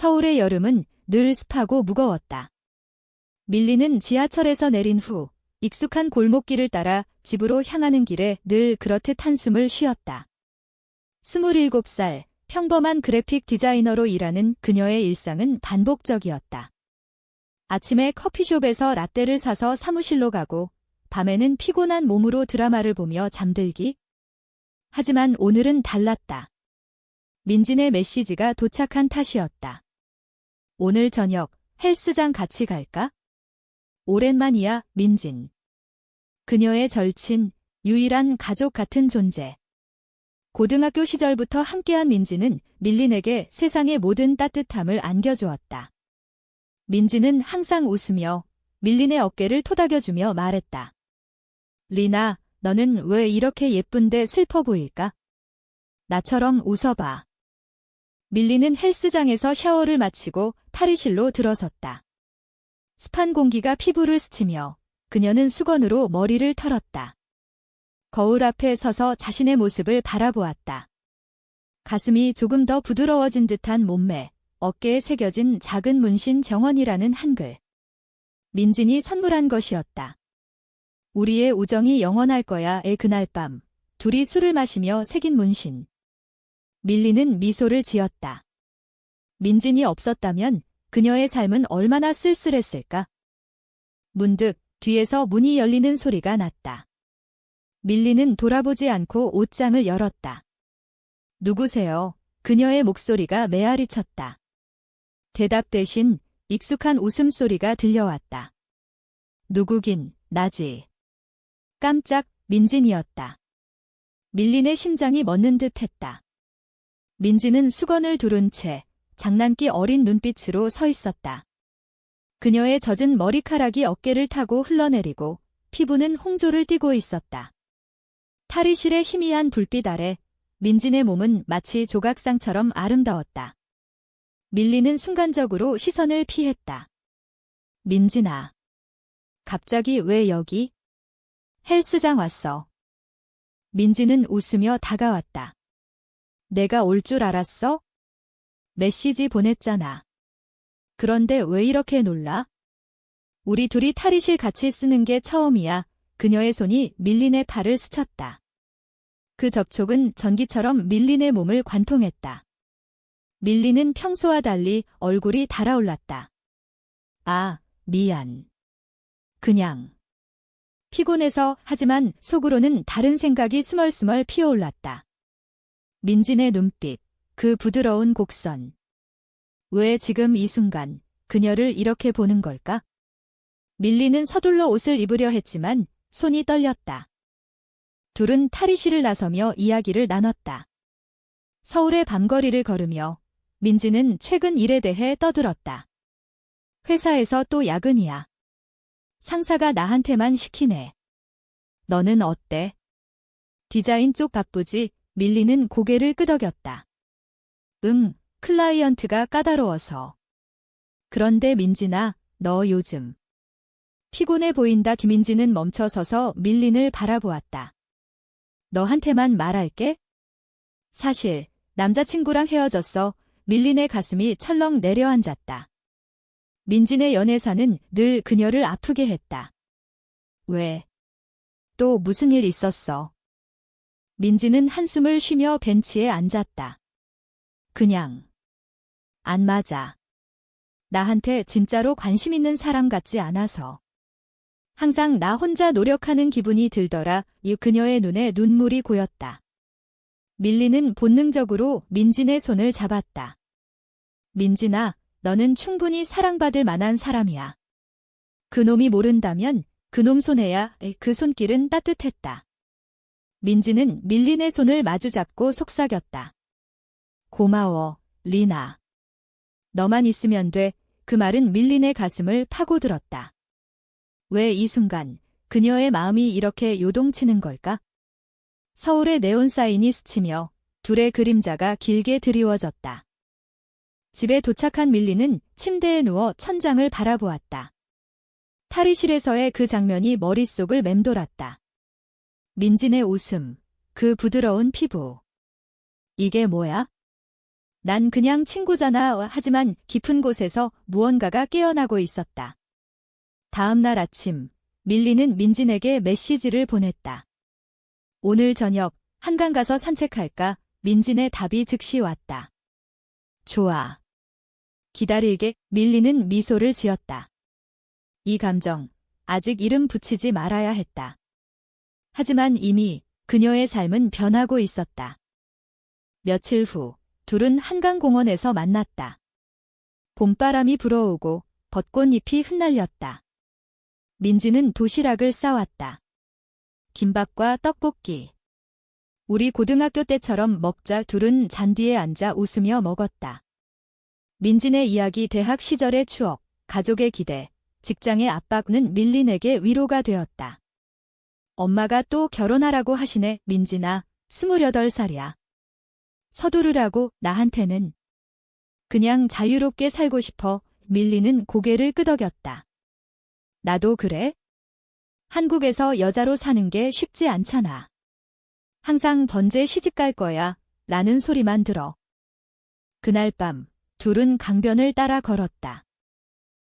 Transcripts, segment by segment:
서울의 여름은 늘 습하고 무거웠다. 밀리는 지하철에서 내린 후 익숙한 골목길을 따라 집으로 향하는 길에 늘 그렇듯 한숨을 쉬었다. 27살, 평범한 그래픽 디자이너로 일하는 그녀의 일상은 반복적이었다. 아침에 커피숍에서 라떼를 사서 사무실로 가고 밤에는 피곤한 몸으로 드라마를 보며 잠들기. 하지만 오늘은 달랐다. 민진의 메시지가 도착한 탓이었다. 오늘 저녁 헬스장 같이 갈까? 오랜만이야, 민진. 그녀의 절친, 유일한 가족 같은 존재. 고등학교 시절부터 함께한 민진은 밀린에게 세상의 모든 따뜻함을 안겨주었다. 민진은 항상 웃으며 밀린의 어깨를 토닥여주며 말했다. 리나, 너는 왜 이렇게 예쁜데 슬퍼 보일까? 나처럼 웃어봐. 밀린은 헬스장에서 샤워를 마치고 탈의실로 들어섰다. 습한 공기가 피부를 스치며 그녀는 수건으로 머리를 털었다. 거울 앞에 서서 자신의 모습을 바라보았다. 가슴이 조금 더 부드러워진 듯한 몸매, 어깨에 새겨진 작은 문신 정원이라는 한글. 민진이 선물한 것이었다. 우리의 우정이 영원할 거야의 그날 밤, 둘이 술을 마시며 새긴 문신. 밀리는 미소를 지었다. 민진이 없었다면 그녀의 삶은 얼마나 쓸쓸했을까? 문득 뒤에서 문이 열리는 소리가 났다. 밀리는 돌아보지 않고 옷장을 열었다. 누구세요? 그녀의 목소리가 메아리 쳤다. 대답 대신 익숙한 웃음소리가 들려왔다. 누구긴 나지. 깜짝 민진이었다. 밀린의 심장이 멎는 듯했다. 민진은 수건을 두른 채 장난기 어린 눈빛으로 서 있었다. 그녀의 젖은 머리카락이 어깨를 타고 흘러내리고 피부는 홍조를 띠고 있었다. 탈의실의 희미한 불빛 아래 민진의 몸은 마치 조각상처럼 아름다웠다. 밀리는 순간적으로 시선을 피했다. 민진아. 갑자기 왜 여기? 헬스장 왔어. 민진은 웃으며 다가왔다. 내가 올 줄 알았어? 메시지 보냈잖아. 그런데 왜 이렇게 놀라? 우리 둘이 탈의실 같이 쓰는 게 처음이야. 그녀의 손이 밀린의 팔을 스쳤다. 그 접촉은 전기처럼 밀린의 몸을 관통했다. 밀린은 평소와 달리 얼굴이 달아올랐다. 아, 미안. 그냥. 피곤해서 하지만 속으로는 다른 생각이 스멀스멀 피어올랐다. 민진의 눈빛, 그 부드러운 곡선. 왜 지금 이 순간 그녀를 이렇게 보는 걸까? 밀리는 서둘러 옷을 입으려 했지만 손이 떨렸다. 둘은 탈의실을 나서며 이야기를 나눴다. 서울의 밤거리를 걸으며 민지는 최근 일에 대해 떠들었다. 회사에서 또 야근이야. 상사가 나한테만 시키네. 너는 어때? 디자인 쪽 바쁘지? 밀리는 고개를 끄덕였다. 응, 클라이언트가 까다로워서. 그런데 민진아, 너 요즘 피곤해 보인다. 김민지는 멈춰서서 밀린을 바라보았다. 너한테만 말할게. 사실 남자친구랑 헤어졌어. 밀린의 가슴이 철렁 내려앉았다. 민진의 연애사는 늘 그녀를 아프게 했다. 왜? 또 무슨 일 있었어? 민지는 한숨을 쉬며 벤치에 앉았다. 그냥. 안 맞아. 나한테 진짜로 관심 있는 사람 같지 않아서. 항상 나 혼자 노력하는 기분이 들더라. 그녀의 눈에 눈물이 고였다. 밀리는 본능적으로 민진의 손을 잡았다. 민진아, 너는 충분히 사랑받을 만한 사람이야. 그놈이 모른다면 그놈 손해야. 그 손길은 따뜻했다. 민지는 밀린의 손을 마주잡고 속삭였다. 고마워, 리나. 너만 있으면 돼. 그 말은 밀린의 가슴을 파고들었다. 왜 이 순간 그녀의 마음이 이렇게 요동치는 걸까? 서울의 네온 사인이 스치며 둘의 그림자가 길게 드리워졌다. 집에 도착한 밀리는 침대에 누워 천장을 바라보았다. 탈의실에서의 그 장면이 머릿속을 맴돌았다. 민진의 웃음, 그 부드러운 피부. 이게 뭐야? 난 그냥 친구잖아. 하지만 깊은 곳에서 무언가가 깨어나고 있었다. 다음 날 아침, 밀리는 민진에게 메시지를 보냈다. 오늘 저녁 한강 가서 산책할까? 민진의 답이 즉시 왔다. 좋아. 기다릴게. 밀리는 미소를 지었다. 이 감정, 아직 이름 붙이지 말아야 했다. 하지만 이미 그녀의 삶은 변하고 있었다. 며칠 후, 둘은 한강공원에서 만났다. 봄바람이 불어오고 벚꽃잎이 흩날렸다. 민지는 도시락을 싸왔다. 김밥과 떡볶이. 우리 고등학교 때처럼 먹자. 둘은 잔디에 앉아 웃으며 먹었다. 민진의 이야기, 대학 시절의 추억, 가족의 기대, 직장의 압박은 밀린에게 위로가 되었다. 엄마가 또 결혼하라고 하시네. 민진아, 28살이야. 서두르라고. 나한테는 그냥 자유롭게 살고 싶어. 밀리는 고개를 끄덕였다. 나도 그래? 한국에서 여자로 사는 게 쉽지 않잖아. 항상 언제 시집갈 거야? 라는 소리만 들어. 그날 밤, 둘은 강변을 따라 걸었다.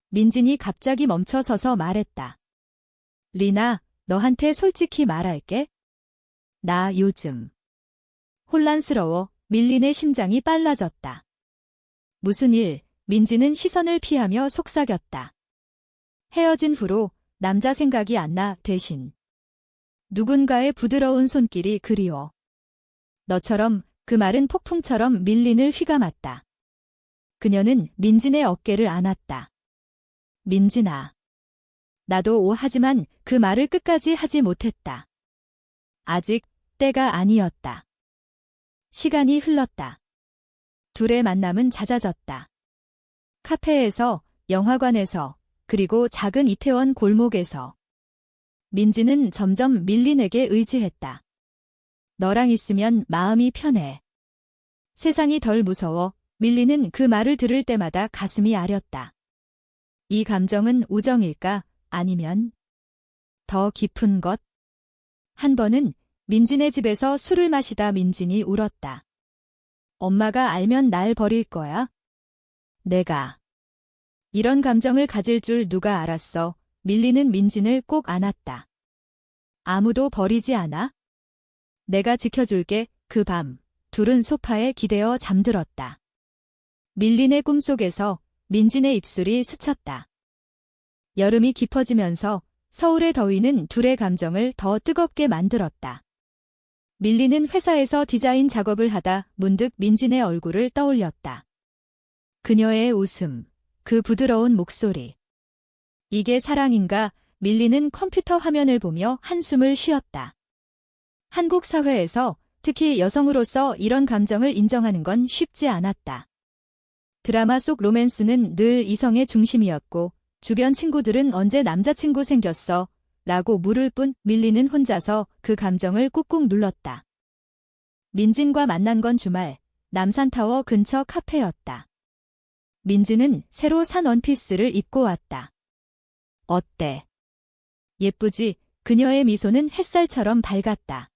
민진이 갑자기 멈춰서서 말했다. 리나, 너한테 솔직히 말할게. 나 요즘 혼란스러워. 밀린의 심장이 빨라졌다. 무슨 일? 민지는 시선을 피하며 속삭였다. 헤어진 후로 남자 생각이 안 나. 대신 누군가의 부드러운 손길이 그리워. 너처럼. 그 말은 폭풍처럼 밀린을 휘감았다. 그녀는 민진의 어깨를 안았다. 민진아. 나도 하지만 그 말을 끝까지 하지 못했다. 아직 때가 아니었다. 시간이 흘렀다. 둘의 만남은 잦아졌다. 카페에서, 영화관에서, 그리고 작은 이태원 골목에서. 민지는 점점 밀린에게 의지했다. 너랑 있으면 마음이 편해. 세상이 덜 무서워. 밀리는 그 말을 들을 때마다 가슴이 아렸다. 이 감정은 우정일까? 아니면 더 깊은 것? 한 번은 민진의 집에서 술을 마시다 민진이 울었다. 엄마가 알면 날 버릴 거야? 내가 이런 감정을 가질 줄 누가 알았어. 밀리는 민진을 꼭 안았다. 아무도 버리지 않아? 내가 지켜줄게. 그 밤, 둘은 소파에 기대어 잠들었다. 밀린의 꿈속에서 민진의 입술이 스쳤다. 여름이 깊어지면서 서울의 더위는 둘의 감정을 더 뜨겁게 만들었다. 밀리는 회사에서 디자인 작업을 하다 문득 민진의 얼굴을 떠올렸다. 그녀의 웃음, 그 부드러운 목소리. 이게 사랑인가? 밀리는 컴퓨터 화면을 보며 한숨을 쉬었다. 한국 사회에서 특히 여성으로서 이런 감정을 인정하는 건 쉽지 않았다. 드라마 속 로맨스는 늘 이성의 중심이었고 주변 친구들은 언제 남자친구 생겼어? 라고 물을 뿐. 밀리는 혼자서 그 감정을 꾹꾹 눌렀다. 민진과 만난 건 주말, 남산타워 근처 카페였다. 민진은 새로 산 원피스를 입고 왔다. 어때? 예쁘지? 그녀의 미소는 햇살처럼 밝았다.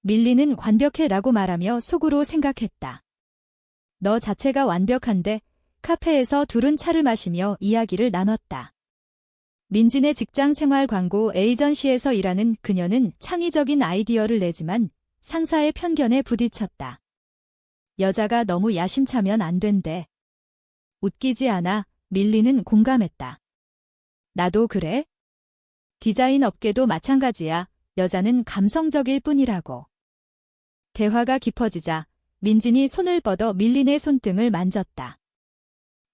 밀리는 완벽해 라고 말하며 속으로 생각했다. 너 자체가 완벽한데. 카페에서 둘은 차를 마시며 이야기를 나눴다. 민진의 직장 생활 광고 에이전시에서 일하는 그녀는 창의적인 아이디어를 내지만 상사의 편견에 부딪혔다. 여자가 너무 야심차면 안 된대. 웃기지 않아. 밀리는 공감했다. 나도 그래? 디자인 업계도 마찬가지야. 여자는 감성적일 뿐이라고. 대화가 깊어지자 민진이 손을 뻗어 밀린의 손등을 만졌다.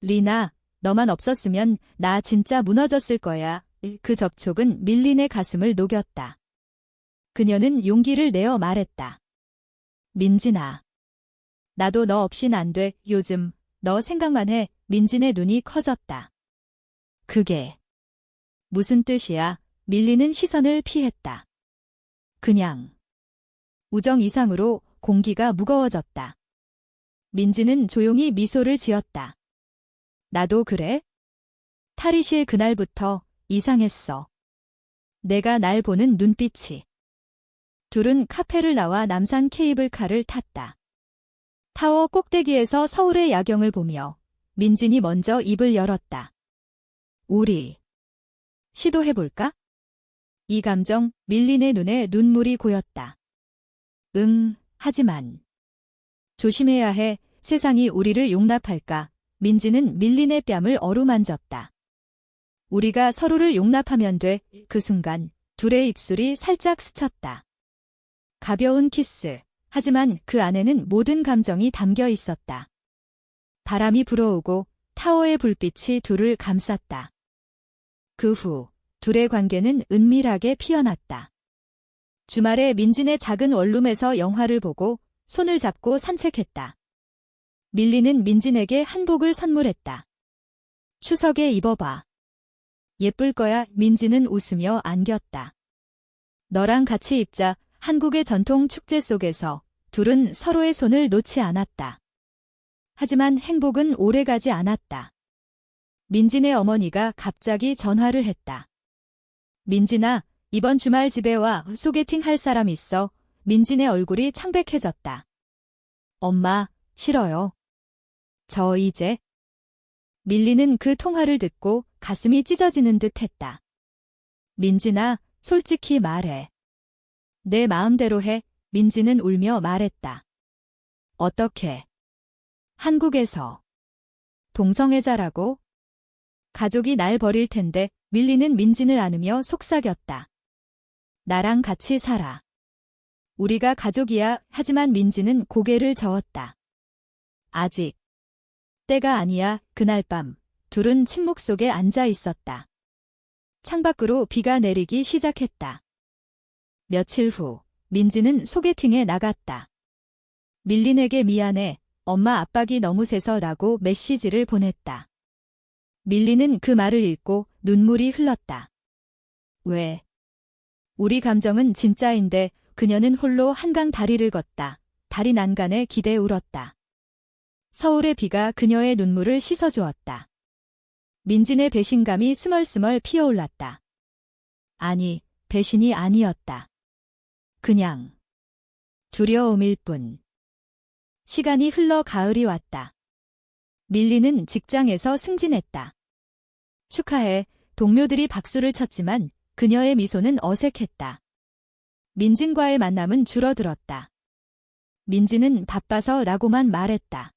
리나, 너만 없었으면 나 진짜 무너졌을 거야. 그 접촉은 밀린의 가슴을 녹였다. 그녀는 용기를 내어 말했다. 민진아. 나도 너 없인 안 돼. 요즘 너 생각만 해. 민진의 눈이 커졌다. 그게 무슨 뜻이야? 밀리는 시선을 피했다. 그냥 우정 이상으로 공기가 무거워졌다. 민진은 조용히 미소를 지었다. 나도 그래? 탈의실 그날부터 이상했어. 내가 날 보는 눈빛이. 둘은 카페를 나와 남산 케이블카를 탔다. 타워 꼭대기에서 서울의 야경을 보며 민진이 먼저 입을 열었다. 우리 시도해볼까? 이 감정 밀린의 눈에 눈물이 고였다. 응, 하지만 조심해야 해. 세상이 우리를 용납할까? 민지는 밀린의 뺨을 어루만졌다. 우리가 서로를 용납하면 돼. 그 순간 둘의 입술이 살짝 스쳤다. 가벼운 키스. 하지만 그 안에는 모든 감정이 담겨 있었다. 바람이 불어오고 타워의 불빛이 둘을 감쌌다. 그 후 둘의 관계는 은밀하게 피어났다. 주말에 민진의 작은 원룸에서 영화를 보고 손을 잡고 산책했다. 밀리는 민진에게 한복을 선물했다. 추석에 입어봐. 예쁠 거야. 민진은 웃으며 안겼다. 너랑 같이 입자. 한국의 전통 축제 속에서 둘은 서로의 손을 놓지 않았다. 하지만 행복은 오래가지 않았다. 민진의 어머니가 갑자기 전화를 했다. 민진아, 이번 주말 집에 와. 소개팅 할 사람 있어. 민진의 얼굴이 창백해졌다. 엄마, 싫어요. 저 이제. 밀리는 그 통화를 듣고 가슴이 찢어지는 듯 했다. 민진아, 솔직히 말해. 내 마음대로 해. 민지는 울며 말했다. 어떻게? 한국에서 동성애자라고? 가족이 날 버릴 텐데. 밀리는 민진을 안으며 속삭였다. 나랑 같이 살아. 우리가 가족이야. 하지만 민지는 고개를 저었다. 아직 때가 아니야. 그날 밤 둘은 침묵 속에 앉아 있었다. 창밖으로 비가 내리기 시작했다. 며칠 후 민지는 소개팅에 나갔다. 밀린에게 미안해. 엄마 압박이 너무 세서 라고 메시지를 보냈다. 밀리는 그 말을 읽고 눈물이 흘렀다. 왜? 우리 감정은 진짜인데. 그녀는 홀로 한강 다리를 걷다. 다리 난간에 기대 울었다. 서울의 비가 그녀의 눈물을 씻어주었다. 민진의 배신감이 스멀스멀 피어올랐다. 아니, 배신이 아니었다. 그냥 두려움일 뿐. 시간이 흘러 가을이 왔다. 밀리는 직장에서 승진했다. 축하해. 동료들이 박수를 쳤지만 그녀의 미소는 어색했다. 민진과의 만남은 줄어들었다. 민지는 바빠서 라고만 말했다.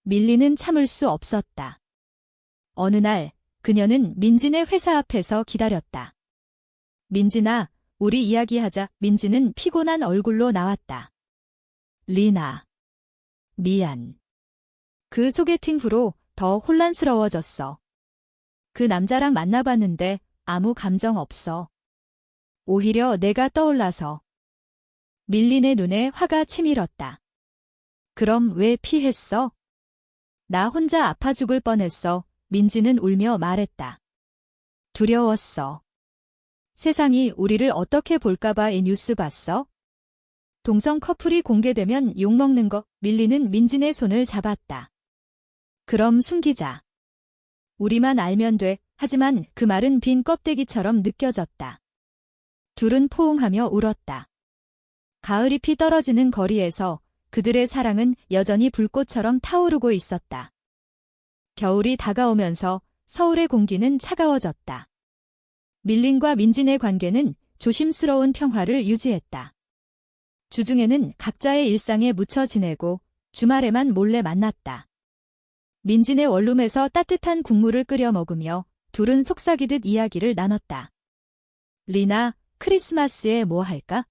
밀리는 참을 수 없었다. 어느 날 그녀는 민진의 회사 앞에서 기다렸다. 민진아, 우리 이야기하자. 민지는 피곤한 얼굴로 나왔다. 리나. 미안. 그 소개팅 후로 더 혼란스러워졌어. 그 남자랑 만나봤는데 아무 감정 없어. 오히려 내가 떠올라서. 밀린의 눈에 화가 치밀었다. 그럼 왜 피했어? 나 혼자 아파 죽을 뻔했어. 민지는 울며 말했다. 두려웠어. 세상이 우리를 어떻게 볼까봐. 이 뉴스 봤어? 동성 커플이 공개되면 욕먹는 거. 밀리는 민진의 손을 잡았다. 그럼 숨기자. 우리만 알면 돼. 하지만 그 말은 빈 껍데기처럼 느껴졌다. 둘은 포옹하며 울었다. 가을잎이 떨어지는 거리에서 그들의 사랑은 여전히 불꽃처럼 타오르고 있었다. 겨울이 다가오면서 서울의 공기는 차가워졌다. 밀린과 민진의 관계는 조심스러운 평화를 유지했다. 주중에는 각자의 일상에 묻혀 지내고 주말에만 몰래 만났다. 민진의 원룸에서 따뜻한 국물을 끓여 먹으며 둘은 속삭이듯 이야기를 나눴다. 리나, 크리스마스에 뭐 할까?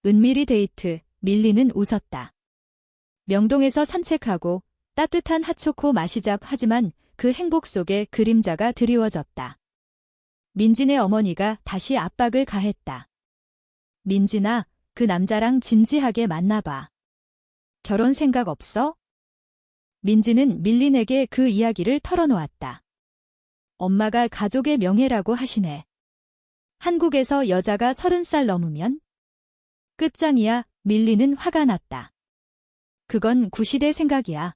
은밀히 데이트. 밀리는 웃었다. 명동에서 산책하고 따뜻한 핫초코 마시자. 하지만 그 행복 속에 그림자가 드리워졌다. 민진의 어머니가 다시 압박을 가했다. 민진아, 그 남자랑 진지하게 만나봐. 결혼 생각 없어? 민진은 밀린에게 그 이야기를 털어놓았다. 엄마가 가족의 명예라고 하시네. 한국에서 여자가 30살 넘으면 끝장이야. 밀리는 화가 났다. 그건 구시대 생각이야.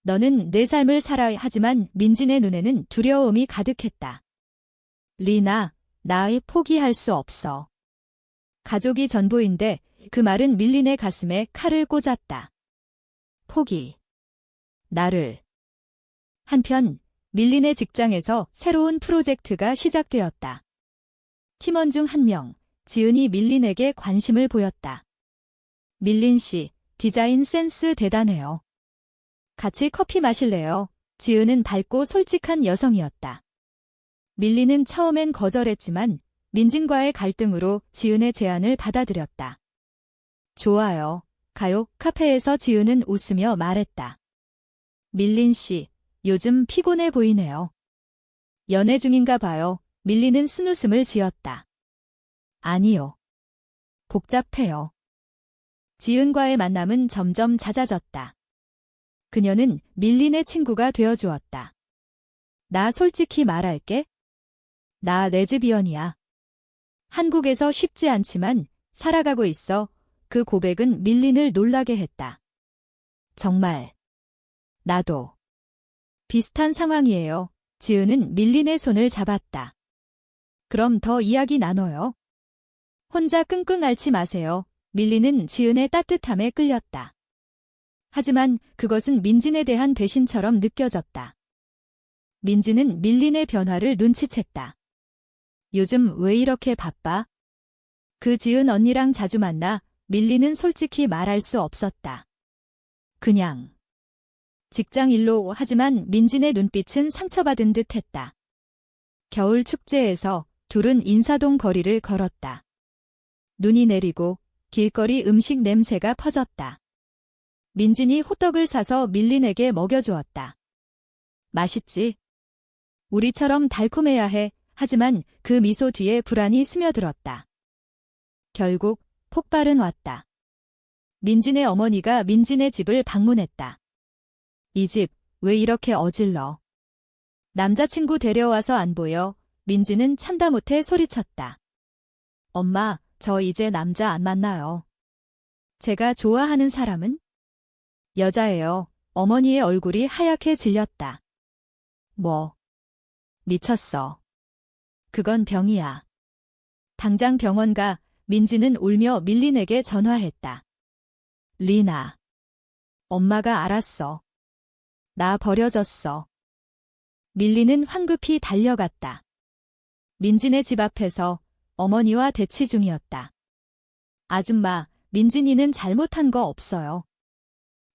너는 내 삶을 살아야. 하지만 민진의 눈에는 두려움이 가득했다. 리나, 나 포기할 수 없어. 가족이 전부인데. 그 말은 밀린의 가슴에 칼을 꽂았다. 포기. 나를. 한편 밀린의 직장에서 새로운 프로젝트가 시작되었다. 팀원 중 한 명, 지은이 밀린에게 관심을 보였다. 밀린 씨, 디자인 센스 대단해요. 같이 커피 마실래요? 지은은 밝고 솔직한 여성이었다. 밀린은 처음엔 거절했지만 민진과의 갈등으로 지은의 제안을 받아들였다. 좋아요. 가요. 카페에서 지은은 웃으며 말했다. 밀린 씨, 요즘 피곤해 보이네요. 연애 중인가 봐요. 밀린은 쓴웃음을 지었다. 아니요. 복잡해요. 지은과의 만남은 점점 잦아졌다. 그녀는 밀린의 친구가 되어주었다. 나 솔직히 말할게. 나 레즈비언이야. 한국에서 쉽지 않지만 살아가고 있어. 그 고백은 밀린을 놀라게 했다. 정말. 나도. 비슷한 상황이에요. 지은은 밀린의 손을 잡았다. 그럼 더 이야기 나눠요. 혼자 끙끙 앓지 마세요. 밀린은 지은의 따뜻함에 끌렸다. 하지만 그것은 민진에 대한 배신처럼 느껴졌다. 민진은 밀린의 변화를 눈치챘다. 요즘 왜 이렇게 바빠? 그 지은 언니랑 자주 만나. 밀린은 솔직히 말할 수 없었다. 그냥. 직장 일로. 하지만 민진의 눈빛은 상처받은 듯 했다. 겨울 축제에서 둘은 인사동 거리를 걸었다. 눈이 내리고 길거리 음식 냄새가 퍼졌다. 민진이 호떡을 사서 밀린에게 먹여주었다. 맛있지? 우리처럼 달콤해야 해. 하지만 그 미소 뒤에 불안이 스며들었다. 결국 폭발은 왔다. 민진의 어머니가 민진의 집을 방문했다. 이 집 왜 이렇게 어질러? 남자친구 데려와서 안 보여. 민진은 참다 못해 소리쳤다. 엄마, 저 이제 남자 안 만나요. 제가 좋아하는 사람은? 여자예요. 어머니의 얼굴이 하얗게 질렸다. 뭐? 미쳤어. 그건 병이야. 당장 병원 가. 민진은 울며 밀린에게 전화했다. 리나. 엄마가 알았어. 나 버려졌어. 밀린은 황급히 달려갔다. 민진의 집 앞에서 어머니와 대치 중이었다. 아줌마, 민진이는 잘못한 거 없어요.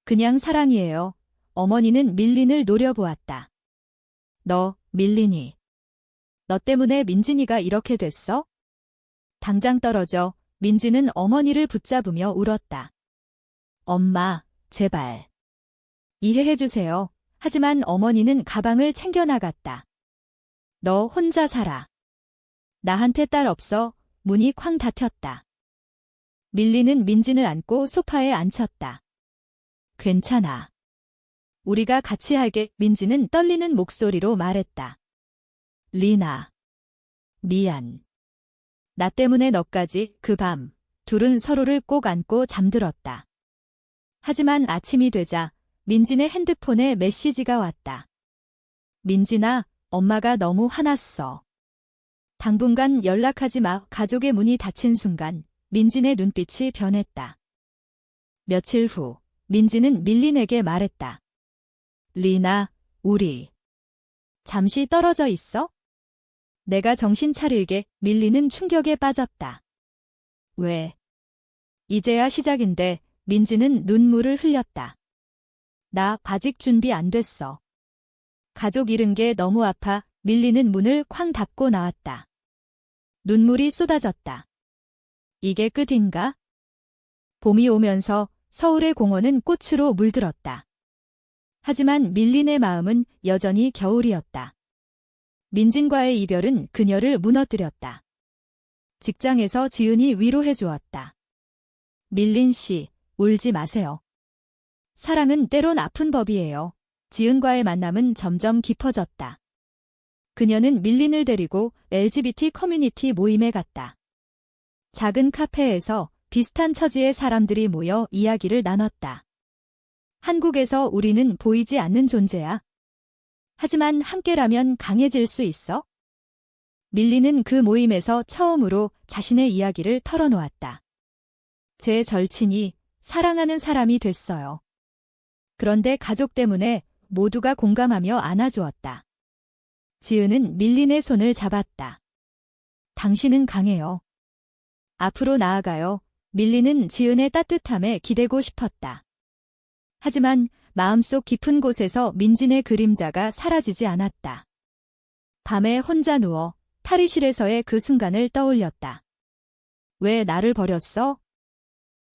그냥 사랑이에요. 어머니는 밀린을 노려보았다. 너, 밀린이. 너 때문에 민진이가 이렇게 됐어? 당장 떨어져. 민진은 어머니를 붙잡으며 울었다. 엄마, 제발. 이해해주세요. 하지만 어머니는 가방을 챙겨나갔다. 너 혼자 살아. 나한테 딸 없어. 문이 쾅 닫혔다. 밀린은 민진을 안고 소파에 앉혔다. 괜찮아. 우리가 같이 할게. 민진은 떨리는 목소리로 말했다. 리나. 미안. 나 때문에 너까지. 그 밤, 둘은 서로를 꼭 안고 잠들었다. 하지만 아침이 되자 민진의 핸드폰에 메시지가 왔다. 민진아, 엄마가 너무 화났어. 당분간 연락하지 마. 가족의 문이 닫힌 순간 민진의 눈빛이 변했다. 며칠 후 민진은 밀린에게 말했다. 리나, 우리 잠시 떨어져 있어? 내가 정신 차릴게. 밀린은 충격에 빠졌다. 왜? 이제야 시작인데. 민진은 눈물을 흘렸다. 나 아직 준비 안 됐어. 가족 잃은 게 너무 아파. 밀린은 문을 쾅 닫고 나왔다. 눈물이 쏟아졌다. 이게 끝인가? 봄이 오면서 서울의 공원은 꽃으로 물들었다. 하지만 밀린의 마음은 여전히 겨울이었다. 민진과의 이별은 그녀를 무너뜨렸다. 직장에서 지은이 위로해 주었다. 밀린 씨, 울지 마세요. 사랑은 때론 아픈 법이에요. 지은과의 만남은 점점 깊어졌다. 그녀는 밀린을 데리고 LGBT 커뮤니티 모임에 갔다. 작은 카페에서 비슷한 처지의 사람들이 모여 이야기를 나눴다. 한국에서 우리는 보이지 않는 존재야. 하지만 함께라면 강해질 수 있어? 밀린은 그 모임에서 처음으로 자신의 이야기를 털어놓았다. 제 절친이 사랑하는 사람이 됐어요. 그런데 가족 때문에 모두가 공감하며 안아주었다. 지은은 밀린의 손을 잡았다. 당신은 강해요. 앞으로 나아가요. 밀린은 지은의 따뜻함에 기대고 싶었다. 하지만 마음속 깊은 곳에서 민진의 그림자가 사라지지 않았다. 밤에 혼자 누워 탈의실에서의 그 순간을 떠올렸다. 왜 나를 버렸어?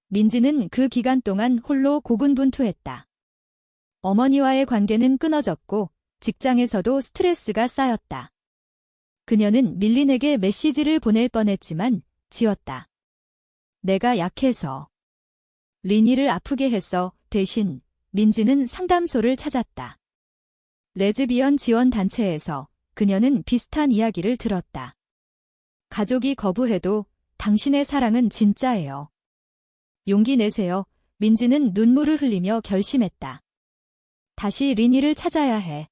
민진은 그 기간 동안 홀로 고군분투했다. 어머니와의 관계는 끊어졌고 직장에서도 스트레스가 쌓였다. 그녀는 밀린에게 메시지를 보낼 뻔했지만 지웠다. 내가 약해서. 리니를 아프게 해서. 대신 민진은 상담소를 찾았다. 레즈비언 지원 단체에서 그녀는 비슷한 이야기를 들었다. 가족이 거부해도 당신의 사랑은 진짜예요. 용기 내세요. 민진은 눈물을 흘리며 결심했다. 다시 리니를 찾아야 해.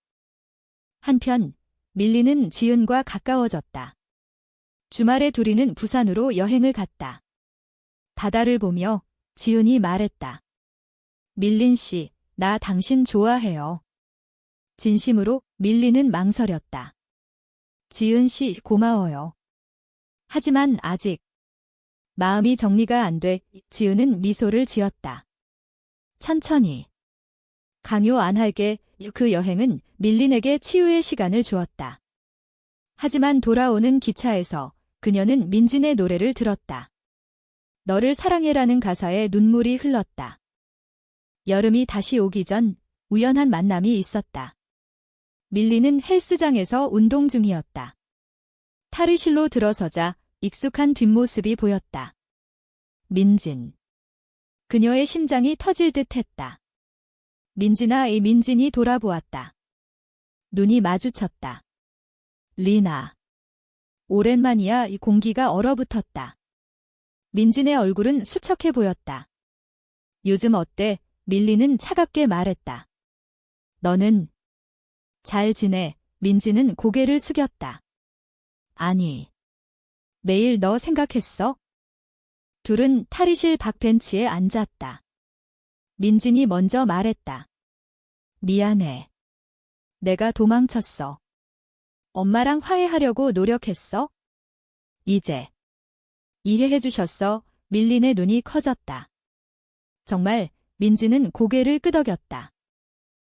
한편 밀린은 지은과 가까워졌다. 주말에 둘이는 부산으로 여행을 갔다. 바다를 보며 지은이 말했다. 밀린 씨, 나 당신 좋아해요. 진심으로. 밀린은 망설였다. 지은 씨, 고마워요. 하지만 아직 마음이 정리가 안 돼. 지은은 미소를 지었다. 천천히. 강요 안 할게. 그 여행은 밀린에게 치유의 시간을 주었다. 하지만 돌아오는 기차에서 그녀는 민진의 노래를 들었다. 너를 사랑해라는 가사에 눈물이 흘렀다. 여름이 다시 오기 전 우연한 만남이 있었다. 밀린은 헬스장에서 운동 중이었다. 탈의실로 들어서자 익숙한 뒷모습이 보였다. 민진. 그녀의 심장이 터질 듯 했다. 민진아. 민진이 돌아보았다. 눈이 마주쳤다. 리나. 오랜만이야. 공기가 얼어붙었다. 민진의 얼굴은 수척해 보였다. 요즘 어때? 밀린은 차갑게 말했다. 너는 잘 지내. 민진은 고개를 숙였다. 아니. 매일 너 생각했어? 둘은 탈의실 박 벤치에 앉았다. 민진이 먼저 말했다. 미안해. 내가 도망쳤어. 엄마랑 화해하려고 노력했어? 이제 이해해 주셨어? 밀린의 눈이 커졌다. 정말. 민진은 고개를 끄덕였다.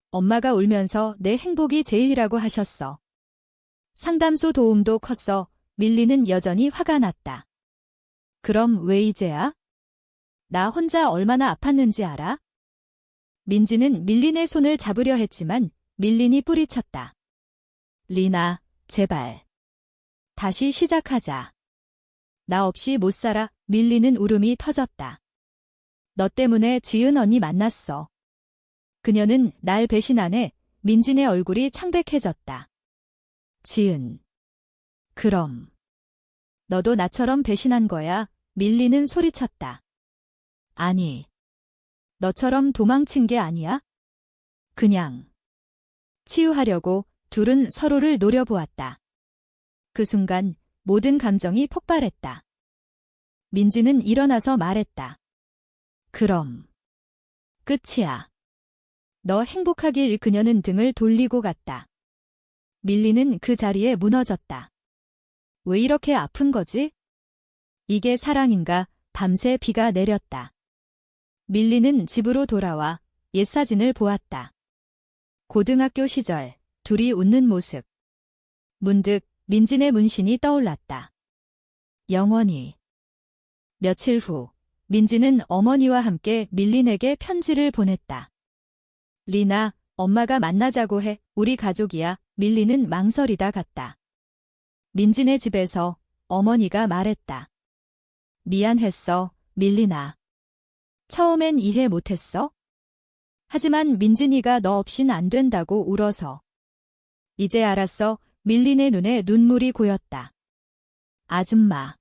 엄마가 울면서 내 행복이 제일이라고 하셨어. 상담소 도움도 컸어. 밀린은 여전히 화가 났다. 그럼 왜 이제야? 나 혼자 얼마나 아팠는지 알아? 민진은 밀린의 손을 잡으려 했지만 밀린이 뿌리쳤다. 리나, 제발. 다시 시작하자. 나 없이 못 살아. 밀린은 울음이 터졌다. 너 때문에 지은 언니 만났어. 그녀는 날 배신하네. 민진의 얼굴이 창백해졌다. 지은. 그럼. 너도 나처럼 배신한 거야. 밀린은 소리쳤다. 아니. 너처럼 도망친 게 아니야? 그냥. 치유하려고. 둘은 서로를 노려보았다. 그 순간 모든 감정이 폭발했다. 민진은 일어나서 말했다. 그럼. 끝이야. 너 행복하길. 그녀는 등을 돌리고 갔다. 밀린은 그 자리에 무너졌다. 왜 이렇게 아픈 거지? 이게 사랑인가? 밤새 비가 내렸다. 밀린은 집으로 돌아와 옛 사진을 보았다. 고등학교 시절 둘이 웃는 모습. 문득 민진의 문신이 떠올랐다. 영원히. 며칠 후 민진은 어머니와 함께 밀린에게 편지를 보냈다. 리나, 엄마가 만나자고 해. 우리 가족이야. 밀린은 망설이다 갔다. 민진의 집에서 어머니가 말했다. 미안했어, 밀린아. 처음엔 이해 못했어? 하지만 민진이가 너 없인 안 된다고 울어서. 이제 알았어. 밀린의 눈에 눈물이 고였다. 아줌마.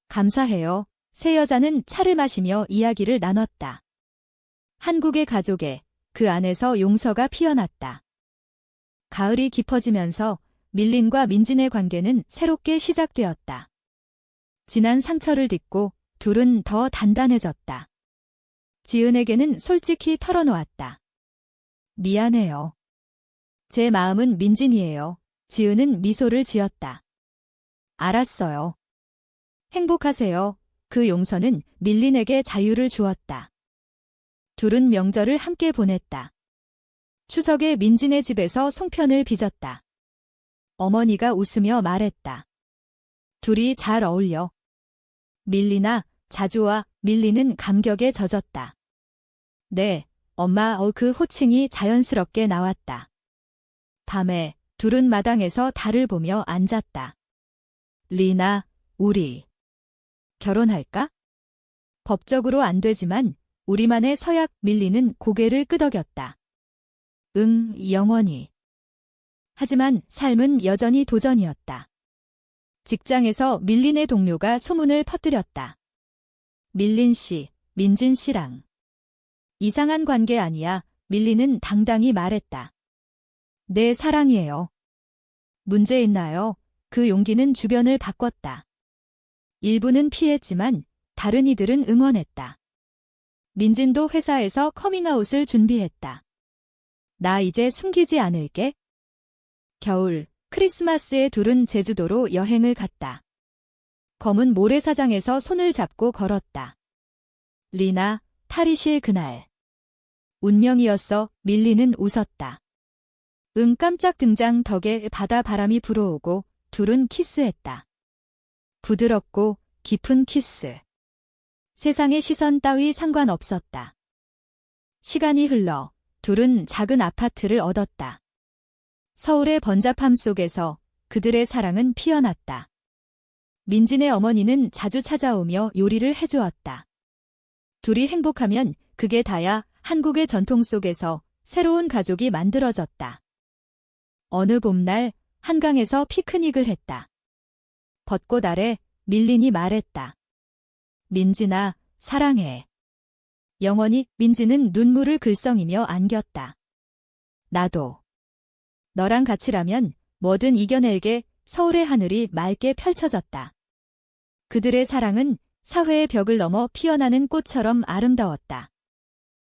감사해요. 세 여자는 차를 마시며 이야기를 나눴다. 한국의 가족에 그 안에서 용서가 피어났다. 가을이 깊어지면서 밀린과 민진의 관계는 새롭게 시작되었다. 지난 상처를 딛고 둘은 더 단단해졌다. 지은에게는 솔직히 털어놓았다. 미안해요. 제 마음은 민진이에요. 지은은 미소를 지었다. 알았어요. 행복하세요. 그 용서는 밀린에게 자유를 주었다. 둘은 명절을 함께 보냈다. 추석에 민진의 집에서 송편을 빚었다. 어머니가 웃으며 말했다. 둘이 잘 어울려. 밀린아, 자주 와. 밀린은 감격에 젖었다. 네, 엄마. 그 호칭이 자연스럽게 나왔다. 밤에 둘은 마당에서 달을 보며 앉았다. 리나, 우리 결혼할까? 법적으로 안 되지만 우리만의 서약. 밀린은 고개를 끄덕였다. 응, 영원히. 하지만 삶은 여전히 도전이었다. 직장에서 밀린의 동료가 소문을 퍼뜨렸다. 밀린 씨, 민진 씨랑 이상한 관계 아니야. 밀린은 당당히 말했다. 내 사랑이에요. 문제 있나요? 그 용기는 주변을 바꿨다. 일부는 피했지만 다른 이들은 응원했다. 민진도 회사에서 커밍아웃을 준비했다. 나 이제 숨기지 않을게. 겨울, 크리스마스에 둘은 제주도로 여행을 갔다. 검은 모래사장에서 손을 잡고 걸었다. 리나, 탈의실 그날. 운명이었어. 밀리는 웃었다. 깜짝 등장 덕에 바다 바람이 불어오고 둘은 키스했다. 부드럽고 깊은 키스. 세상의 시선 따위 상관없었다. 시간이 흘러 둘은 작은 아파트를 얻었다. 서울의 번잡함 속에서 그들의 사랑은 피어났다. 민진의 어머니는 자주 찾아오며 요리를 해주었다. 둘이 행복하면 그게 다야. 한국의 전통 속에서 새로운 가족이 만들어졌다. 어느 봄날 한강에서 피크닉을 했다. 벚꽃 아래 밀린이 말했다. 민진아, 사랑해. 영원히. 민진은 눈물을 글썽이며 안겼다. 나도. 너랑 같이라면 뭐든 이겨낼게. 서울의 하늘이 맑게 펼쳐졌다. 그들의 사랑은 사회의 벽을 넘어 피어나는 꽃처럼 아름다웠다.